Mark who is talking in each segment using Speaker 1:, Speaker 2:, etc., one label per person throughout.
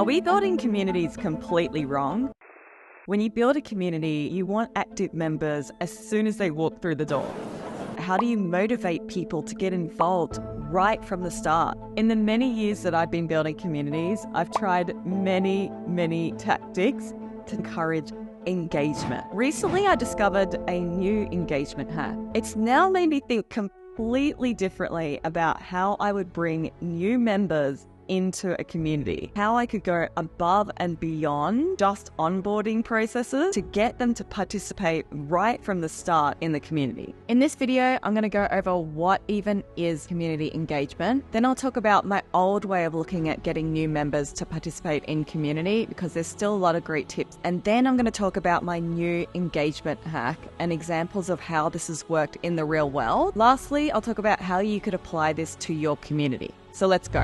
Speaker 1: Are we building communities completely wrong? When you build a community, you want active members as soon as they walk through the door. How do you motivate people to get involved right from the start? In the many years that I've been building communities, I've tried many tactics to encourage engagement. Recently, I discovered a new engagement hack. It's now made me think completely differently about how I would bring new members into a community, how I could go above and beyond just onboarding processes to get them to participate right from the start in the community. In this video, I'm going to go over what even is community engagement. Then I'll talk about my old way of looking at getting new members to participate in community, because there's still a lot of great tips. And then I'm going to talk about my new engagement hack and examples of how this has worked in the real world. Lastly, I'll talk about how you could apply this to your community. So let's go.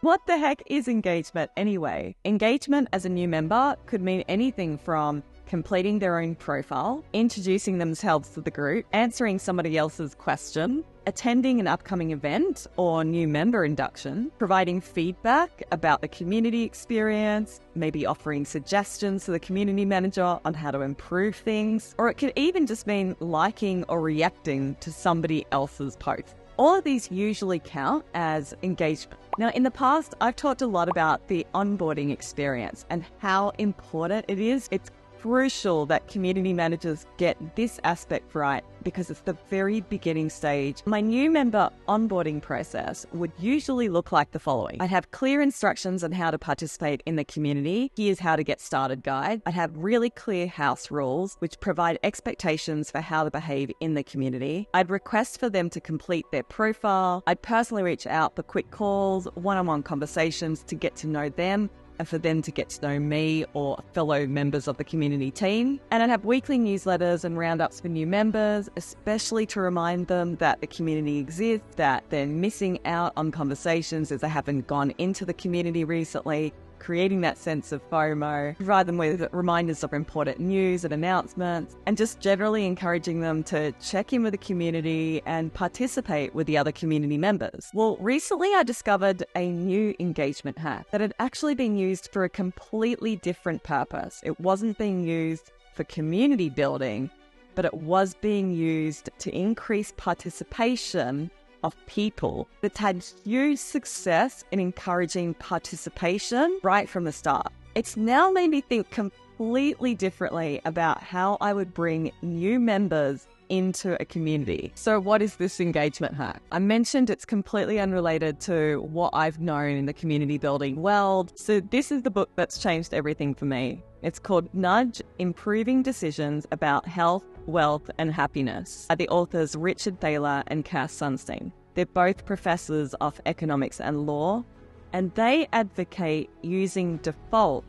Speaker 1: What the heck is engagement anyway? Engagement as a new member could mean anything from completing their own profile, introducing themselves to the group, answering somebody else's question, attending an upcoming event or new member induction, providing feedback about the community experience, maybe offering suggestions to the community manager on how to improve things, or it could even just mean liking or reacting to somebody else's post. All of these usually count as engagement. Now, in the past, I've talked a lot about the onboarding experience and how important it is. It's crucial that community managers get this aspect right, because it's the very beginning stage. My new member onboarding process would usually look like the following. I'd have clear instructions on how to participate in the community. Here's how to get started guide. I'd have really clear house rules, which provide expectations for how to behave in the community. I'd request for them to complete their profile. I'd personally reach out for quick calls, one-on-one conversations to get to know them, and for them to get to know me or fellow members of the community team. And I'd have weekly newsletters and roundups for new members, especially to remind them that the community exists, that they're missing out on conversations as they haven't gone into the community recently, creating that sense of FOMO, provide them with reminders of important news and announcements, and just generally encouraging them to check in with the community and participate with the other community members. Well, recently I discovered a new engagement hack that had actually been used for a completely different purpose. It wasn't being used for community building, but it was being used to increase participation of people. That's had huge success in encouraging participation right from the start. It's now made me think completely differently about how I would bring new members into a community. So what is this engagement hack? I mentioned it's completely unrelated to what I've known in the community building world. So this is the book that's changed everything for me. It's called Nudge: Improving Decisions About Health, Wealth and Happiness by the authors Richard Thaler and Cass Sunstein. They're both professors of economics and law, and they advocate using default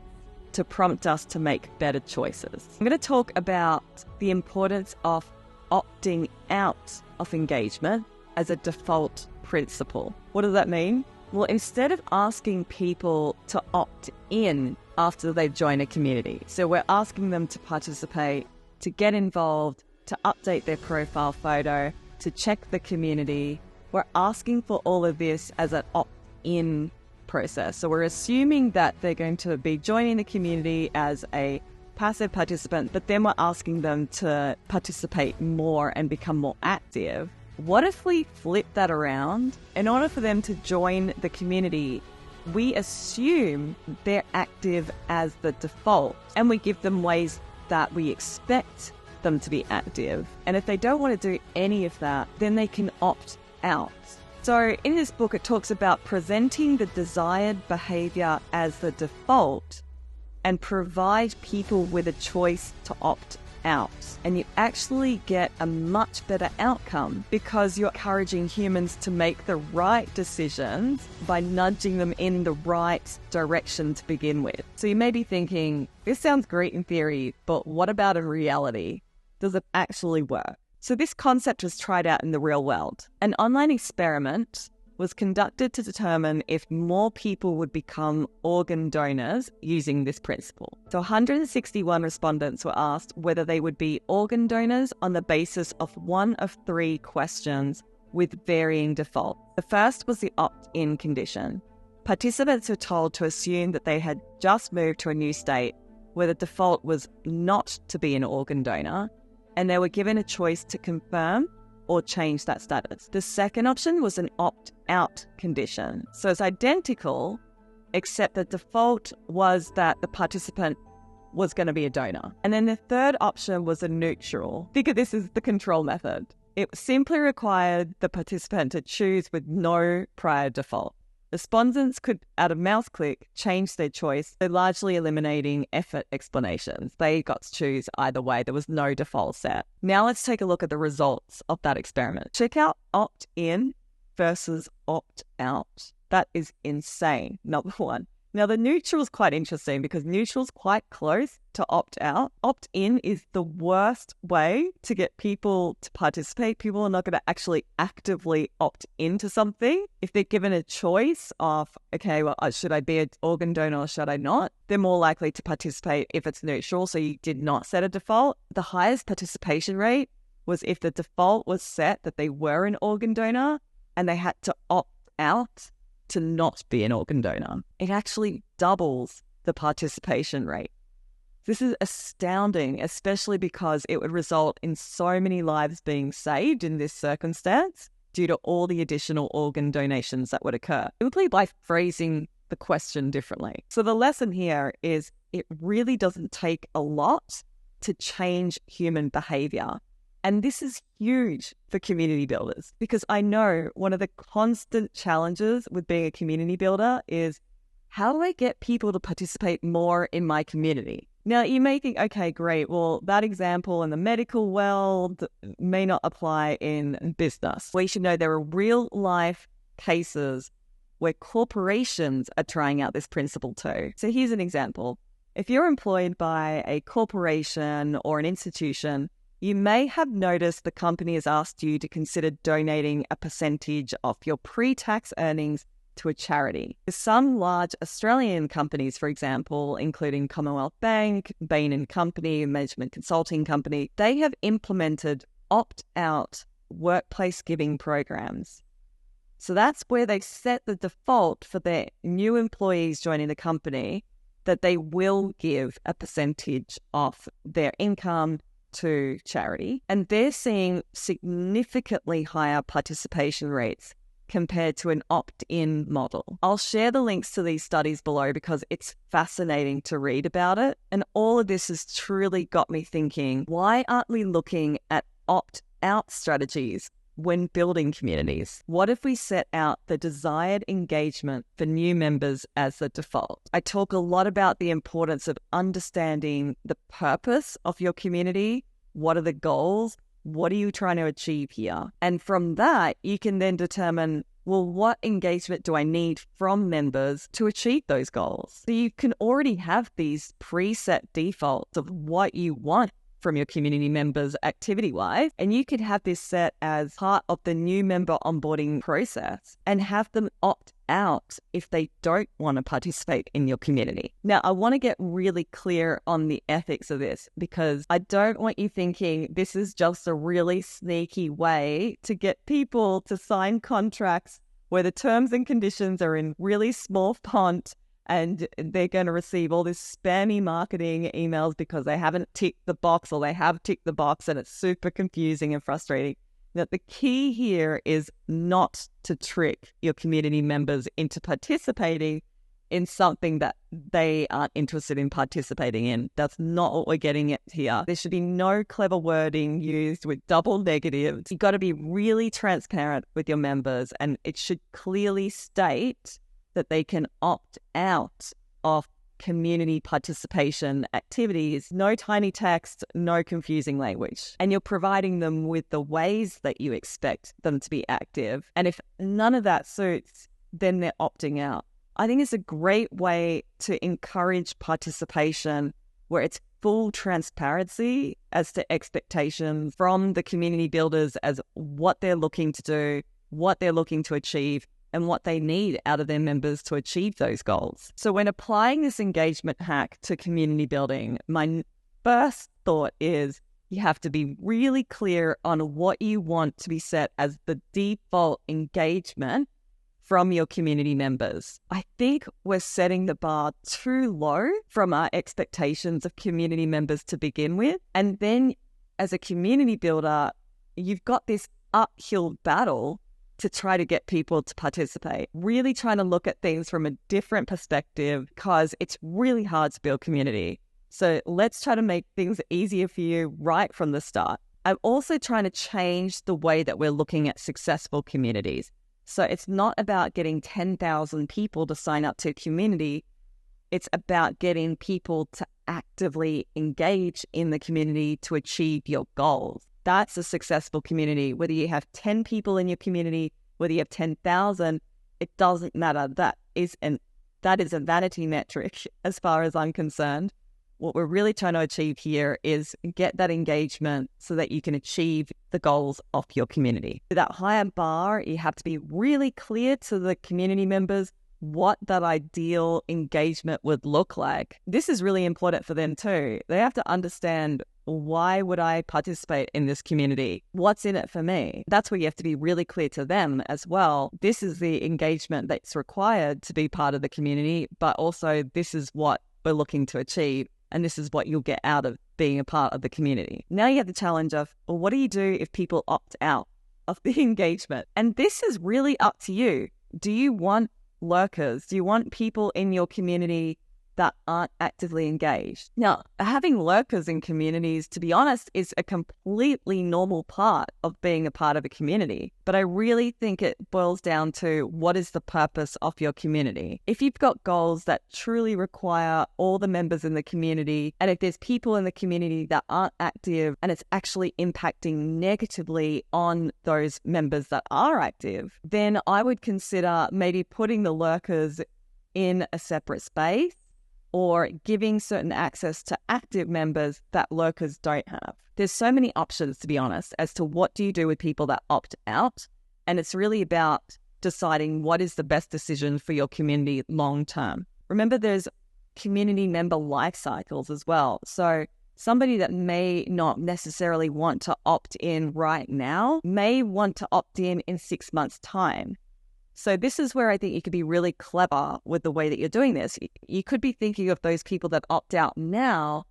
Speaker 1: to prompt us to make better choices. I'm going to talk about the importance of opting out of engagement as a default principle. What does that mean? Well, instead of asking people to opt in after they join a community, so we're asking them to participate, to get involved, to update their profile photo, to check the community. We're asking for all of this as an opt-in process. So we're assuming that they're going to be joining the community as a passive participant, but then we're asking them to participate more and become more active. What if we flip that around? In order for them to join the community, we assume they're active as the default, and we give them ways that we expect them to be active. And if they don't want to do any of that, then they can opt out. So in this book, it talks about presenting the desired behavior as the default and provide people with a choice to opt out. And you actually get a much better outcome because you're encouraging humans to make the right decisions by nudging them in the right direction to begin with. So you may be thinking, this sounds great in theory, but what about in reality? Does it actually work? So this concept was tried out in the real world. An online experiment was conducted to determine if more people would become organ donors using this principle. So 161 respondents were asked whether they would be organ donors on the basis of one of three questions with varying default. The first was the opt-in condition. Participants were told to assume that they had just moved to a new state where the default was not to be an organ donor, and they were given a choice to confirm or change that status. The second option was an opt-out condition. So it's identical, except the default was that the participant was going to be a donor. And then the third option was a neutral. Think of this as the control method. It simply required the participant to choose with no prior default. Respondents could, at a mouse click, change their choice, so largely eliminating effort explanations. They got to choose either way. There was no default set. Now let's take a look at the results of that experiment. Check out opt-in versus opt-out. That is insane, number one. Now, the neutral is quite interesting because neutral is quite close to opt-out. Opt-in is the worst way to get people to participate. People are not going to actually actively opt into something. If they're given a choice of, okay, well, should I be an organ donor or should I not? They're more likely to participate if it's neutral, so you did not set a default. The highest participation rate was if the default was set that they were an organ donor and they had to opt out to not be an organ donor. It actually doubles the participation rate. This is astounding, especially because it would result in so many lives being saved in this circumstance due to all the additional organ donations that would occur, simply by phrasing the question differently. So the lesson here is it really doesn't take a lot to change human behavior. And this is huge for community builders because I know one of the constant challenges with being a community builder is how do I get people to participate more in my community? Now, you may think, okay, great. Well, that example in the medical world may not apply in business. We should know there are real life cases where corporations are trying out this principle too. So here's an example. If you're employed by a corporation or an institution, you may have noticed the company has asked you to consider donating a percentage of your pre-tax earnings to a charity. Some large Australian companies, for example, including Commonwealth Bank, Bain & Company, Management Consulting Company, they have implemented opt-out workplace giving programs. So that's where they set the default for their new employees joining the company that they will give a percentage of their income to charity, and they're seeing significantly higher participation rates compared to an opt-in model. I'll share the links to these studies below because it's fascinating to read about it, and all of this has truly got me thinking, why aren't we looking at opt-out strategies when building communities? What if we set out the desired engagement for new members as the default? I talk a lot about the importance of understanding the purpose of your community. What are the goals? What are you trying to achieve here? And from that, you can then determine, well, what engagement do I need from members to achieve those goals? So you can already have these preset defaults of what you want from your community members activity-wise, and you could have this set as part of the new member onboarding process and have them opt out if they don't want to participate in your community. Now, I want to get really clear on the ethics of this because I don't want you thinking this is just a really sneaky way to get people to sign contracts where the terms and conditions are in really small font and they're going to receive all this spammy marketing emails because they haven't ticked the box or they have ticked the box and it's super confusing and frustrating. Now, the key here is not to trick your community members into participating in something that they aren't interested in participating in. That's not what we're getting at here. There should be no clever wording used with double negatives. You've got to be really transparent with your members, and it should clearly state that they can opt out of community participation activities. No tiny text, no confusing language. And you're providing them with the ways that you expect them to be active. And if none of that suits, then they're opting out. I think it's a great way to encourage participation where it's full transparency as to expectations from the community builders as what they're looking to do, what they're looking to achieve, and what they need out of their members to achieve those goals. So when applying this engagement hack to community building, my first thought is you have to be really clear on what you want to be set as the default engagement from your community members. I think we're setting the bar too low from our expectations of community members to begin with. And then as a community builder, you've got this uphill battle to try to get people to participate. Really trying to look at things from a different perspective because it's really hard to build community. So let's try to make things easier for you right from the start. I'm also trying to change the way that we're looking at successful communities. So it's not about getting 10,000 people to sign up to a community. It's about getting people to actively engage in the community to achieve your goals. That's a successful community. Whether you have 10 people in your community, whether you have 10,000, it doesn't matter. That is a vanity metric as far as I'm concerned. What we're really trying to achieve here is get that engagement so that you can achieve the goals of your community. With that higher bar, you have to be really clear to the community members what that ideal engagement would look like. This is really important for them too. They have to understand, why would I participate in this community? What's in it for me? That's where you have to be really clear to them as well. This is the engagement that's required to be part of the community, but also this is what we're looking to achieve. And this is what you'll get out of being a part of the community. Now you have the challenge of, well, what do you do if people opt out of the engagement? And this is really up to you. Do you want lurkers? Do you want people in your community that aren't actively engaged? Now, having lurkers in communities, to be honest, is a completely normal part of being a part of a community. But I really think it boils down to, what is the purpose of your community? If you've got goals that truly require all the members in the community, and if there's people in the community that aren't active and it's actually impacting negatively on those members that are active, then I would consider maybe putting the lurkers in a separate space, or giving certain access to active members that lurkers don't have. There's so many options, to be honest, as to what do you do with people that opt out. And it's really about deciding what is the best decision for your community long term. Remember, there's community member life cycles as well. So somebody that may not necessarily want to opt in right now may want to opt in 6 months' time. So this is where I think you could be really clever with the way that you're doing this. You could be thinking of those people that opt out now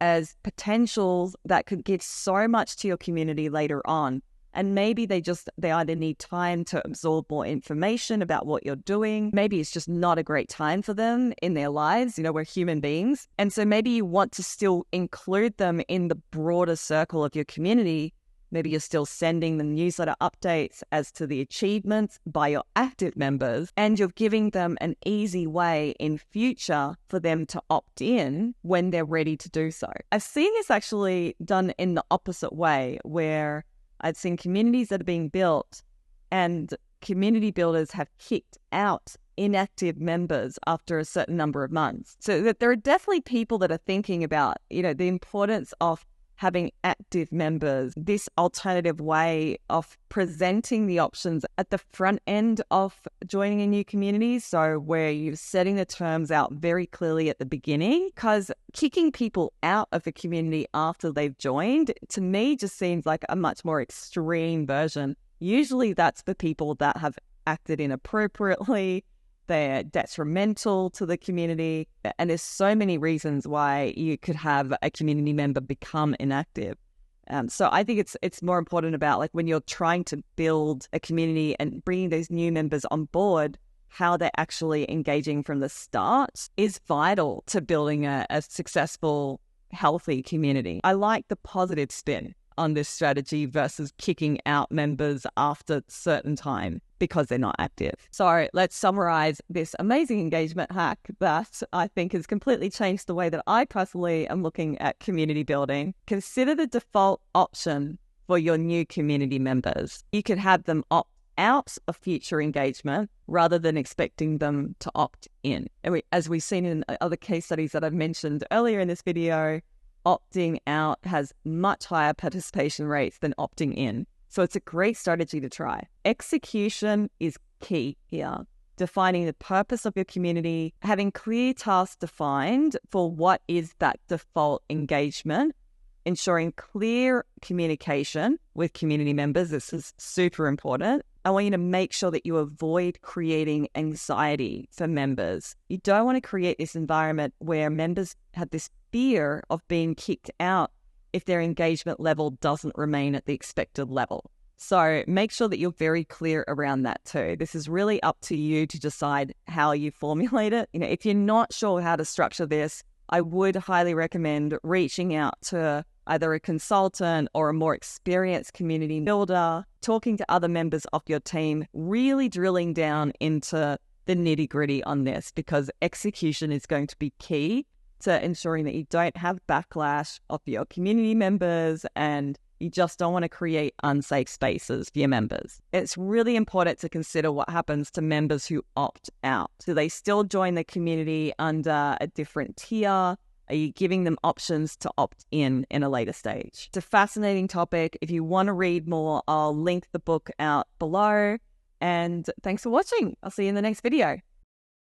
Speaker 1: as potentials that could give so much to your community later on. And maybe they either need time to absorb more information about what you're doing. Maybe it's just not a great time for them in their lives. You know, we're human beings. And so maybe you want to still include them in the broader circle of your community. Maybe you're still sending them newsletter updates as to the achievements by your active members, and you're giving them an easy way in future for them to opt in when they're ready to do so. I've seen this actually done in the opposite way, where I've seen communities that are being built and community builders have kicked out inactive members after a certain number of months. So that there are definitely people that are thinking about, the importance of having active members, this alternative way of presenting the options at the front end of joining a new community. So where you're setting the terms out very clearly at the beginning, because kicking people out of the community after they've joined, to me, just seems like a much more extreme version. Usually that's the people that have acted inappropriately, they're detrimental to the community, and there's so many reasons why you could have a community member become inactive. So I think it's more important about, like, when you're trying to build a community and bringing those new members on board, how they're actually engaging from the start is vital to building a successful, healthy community. I like the positive spin on this strategy versus kicking out members after a certain time because they're not active. So let's summarize this amazing engagement hack that I think has completely changed the way that I personally am looking at community building. Consider the default option for your new community members. You could have them opt out of future engagement rather than expecting them to opt in. And as we've seen in other case studies that I've mentioned earlier in this video, opting out has much higher participation rates than opting in. So it's a great strategy to try. Execution is key here. Defining the purpose of your community, having clear tasks defined for what is that default engagement, ensuring clear communication with community members. This is super important. I want you to make sure that you avoid creating anxiety for members. You don't want to create this environment where members have this fear of being kicked out if their engagement level doesn't remain at the expected level. So make sure that you're very clear around that too. This is really up to you to decide how you formulate it. If you're not sure how to structure this, I would highly recommend reaching out to either a consultant or a more experienced community builder, talking to other members of your team, really drilling down into the nitty-gritty on this, because execution is going to be key to ensuring that you don't have backlash of your community members and you just don't want to create unsafe spaces for your members. It's really important to consider what happens to members who opt out. Do they still join the community under a different tier? Are you giving them options to opt in a later stage? It's a fascinating topic. If you want to read more, I'll link the book out below. And thanks for watching. I'll see you in the next video.